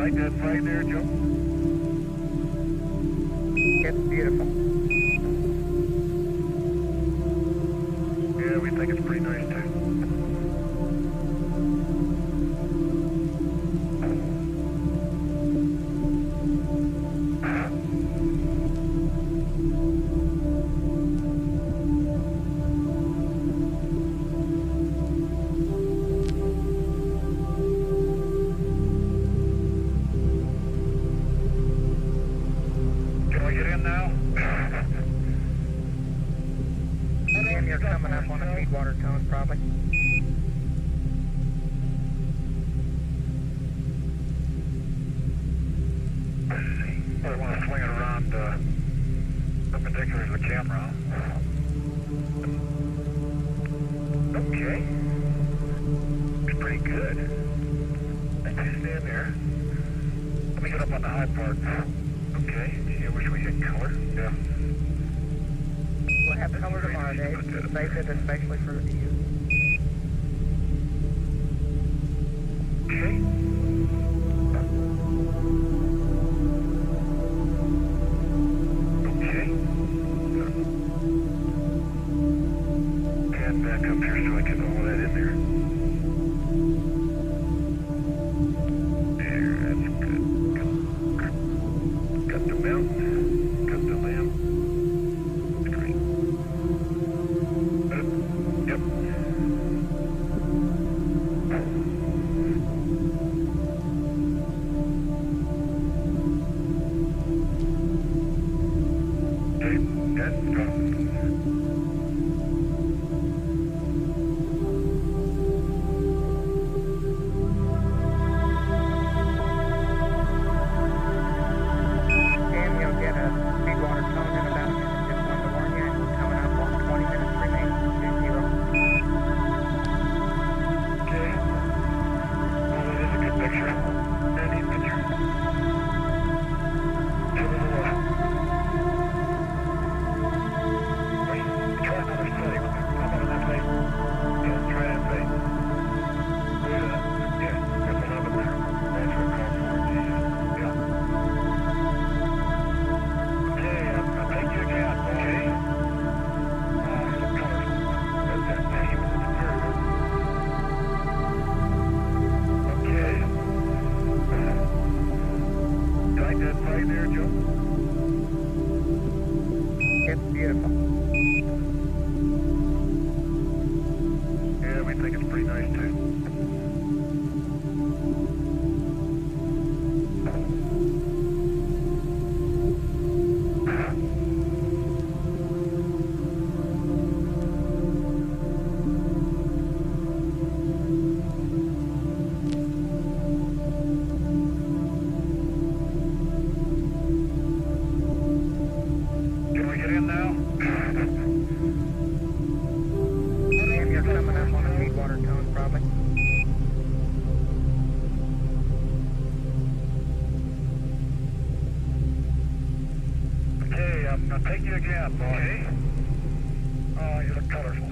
like that flight there, Joe? It's beautiful. Yeah, we think it's pretty nice too. Can we get in now? Sam, you're coming up on a feedwater cone, probably. I want to swing it around perpendicular to the camera. Okay. It's pretty good. Let's just stand there. Let me get up on the high part. Okay. Gee, I wish we had color. Yeah. We'll have color tomorrow, Dave. Save it especially for you. Okay. Okay. And back up here so I get all that in there. There, that's good. Got the mount. Got the lamp. Great. Yep. Okay, that's gone. Sam, you'll get a feedwater cone in about a minute. Just wanted to warn you. Coming up on 20 minutes remaining. 2-0. Okay. Oh, that is a good picture. Very neat picture. Give it a while. Wait, try another study. How about on that side? Yeah, try that side. Look at that. Yeah, got the love in there. That's what I call for it. Yeah. Okay, I'll take you again. Okay. Some colors. That's that name. Very good. Okay. You like that flight there, Joe? It's beautiful. Yeah, we think it's pretty nice too. Can we get in now? Sam, you're coming up on a feedwater cone, probably. Okay, I'll take you again, boy. Okay. Oh, you look colorful.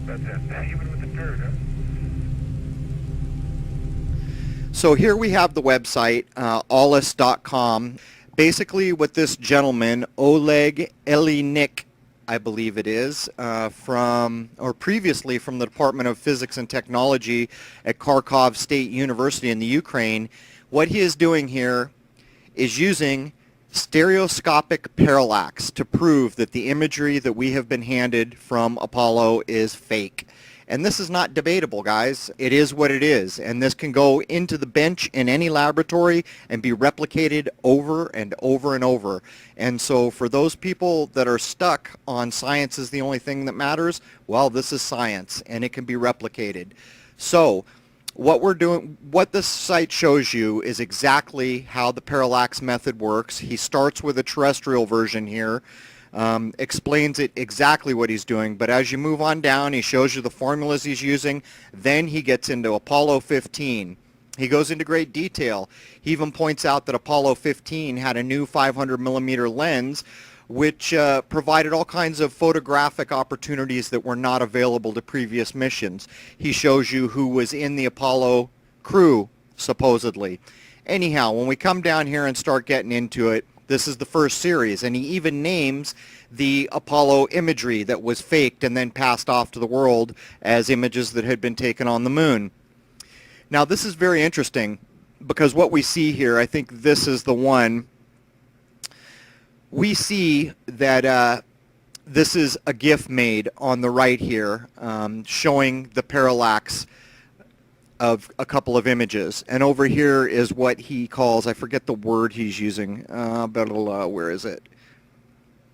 That's it. Even with the beard, huh? So here we have the website, aulis.com. Basically what this gentleman, Oleg Elinik, I believe it is, previously from the Department of Physics and Technology at Kharkov State University in the Ukraine, what he is doing here is using stereoscopic parallax to prove that the imagery that we have been handed from Apollo is fake. And this is not debatable, guys. It is what it is. And this can go into the bench in any laboratory and be replicated over and over and over. And so for those people that are stuck on science is the only thing that matters, well, this is science and it can be replicated. So what we're doing, what this site shows you is exactly how the parallax method works. He starts with a terrestrial version here. Explains it exactly what he's doing, but as you move on down, he shows you the formulas he's using. Then he gets into Apollo 15. He goes into great detail. He even points out that Apollo 15 had a new 500 millimeter lens, which provided all kinds of photographic opportunities that were not available to previous missions. He shows you who was in the Apollo crew, supposedly. Anyhow, when we come down here and start getting into it, this is the first series, and he even names the Apollo imagery that was faked and then passed off to the world as images that had been taken on the moon. Now, this is very interesting because what we see here, I think this is the one. We see that this is a GIF made on the right here showing the parallax of a couple of images. And over here is what he calls, I forget the word he's using, where is it?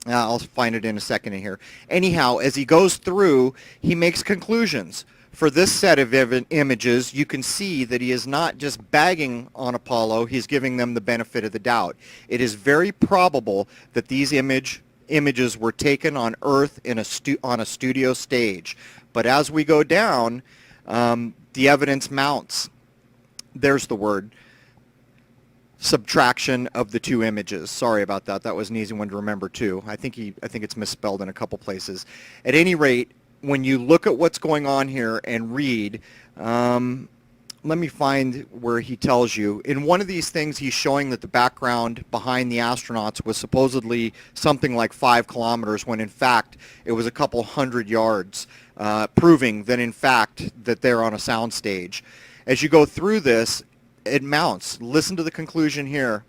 I'll find it in a second here. Anyhow, as he goes through, he makes conclusions. For this set of images, you can see that he is not just bagging on Apollo, he's giving them the benefit of the doubt. It is very probable that these images were taken on Earth in on a studio stage. But as we go down, the evidence mounts. There's the word. Subtraction of the two images. Sorry about that. That was an easy one to remember too. I think it's misspelled in a couple places. At any rate, when you look at what's going on here and read, let me find where he tells you. In one of these things, he's showing that the background behind the astronauts was supposedly something like 5 kilometers, when in fact it was a couple hundred yards, proving that in fact that they're on a soundstage. As you go through this, it mounts. Listen to the conclusion here.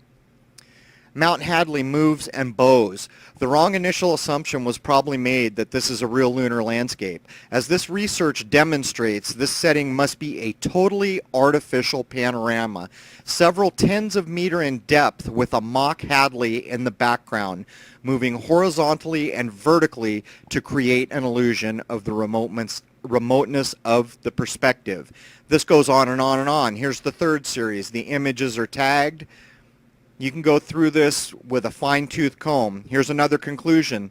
Mount Hadley moves and bows. The wrong initial assumption was probably made that this is a real lunar landscape. As this research demonstrates, this setting must be a totally artificial panorama, several tens of meters in depth with a mock Hadley in the background, moving horizontally and vertically to create an illusion of the remoteness of the perspective. This goes on and on and on. Here's the third series. The images are tagged. You can go through this with a fine-tooth comb. Here's another conclusion.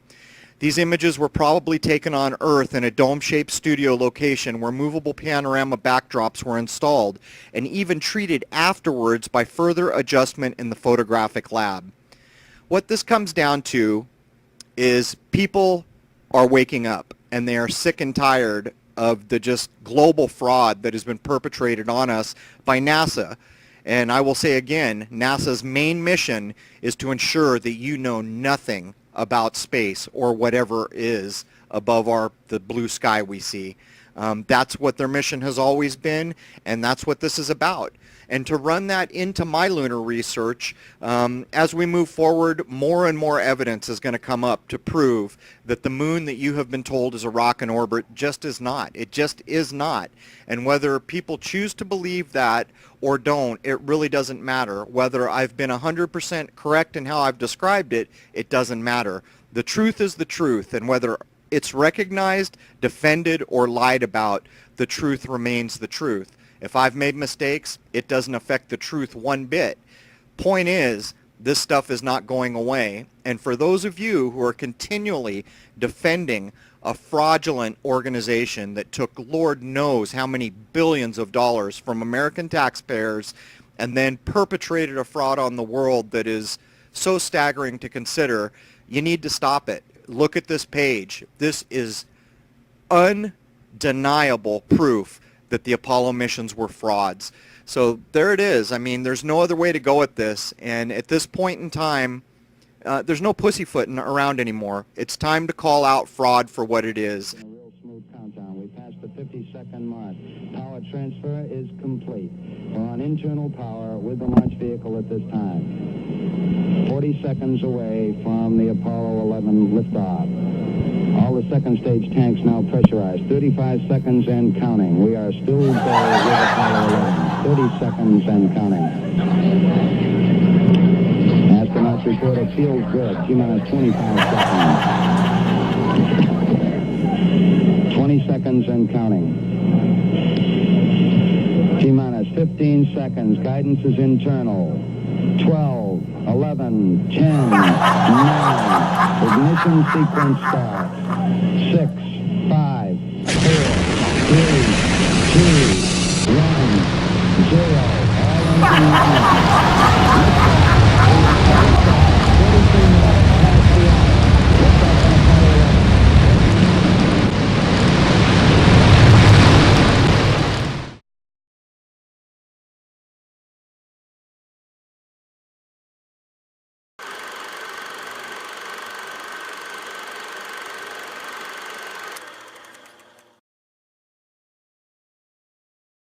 These images were probably taken on Earth in a dome-shaped studio location where movable panorama backdrops were installed and even treated afterwards by further adjustment in the photographic lab. What this comes down to is people are waking up and they are sick and tired of the just global fraud that has been perpetrated on us by NASA. And I will say again, NASA's main mission is to ensure that you know nothing about space or whatever is above the blue sky we see. That's what their mission has always been, and that's what this is about. And to run that into my lunar research, as we move forward, more and more evidence is going to come up to prove that the moon that you have been told is a rock in orbit just is not. It just is not. And whether people choose to believe that or don't, it really doesn't matter. Whether I've been 100% correct in how I've described it, it doesn't matter. The truth is the truth, and whether it's recognized, defended, or lied about, the truth remains the truth. If I've made mistakes, it doesn't affect the truth one bit. Point is, this stuff is not going away. And for those of you who are continually defending a fraudulent organization that took Lord knows how many billions of dollars from American taxpayers and then perpetrated a fraud on the world that is so staggering to consider, you need to stop it. Look at this page. This is undeniable proof that the Apollo missions were frauds. So there it is. I mean, there's no other way to go at this. And at this point in time, there's no pussyfooting around anymore. It's time to call out fraud for what it is. A real smooth countdown. We passed the 50-second mark. Power transfer is complete. We're on internal power with the launch vehicle at this time. 40 seconds away from the Apollo 11 liftoff. All the second stage tanks now pressurized. 35 seconds and counting. We are still there with Apollo 11. 30 seconds and counting. Astronauts report it feels good. T-minus 25 seconds. 20 seconds and counting. T-minus 15 seconds. Guidance is internal. 12, 11, 10, 9. Ignition sequence start. 6, 5, 4, 3, 2, 1, 0. All engine running.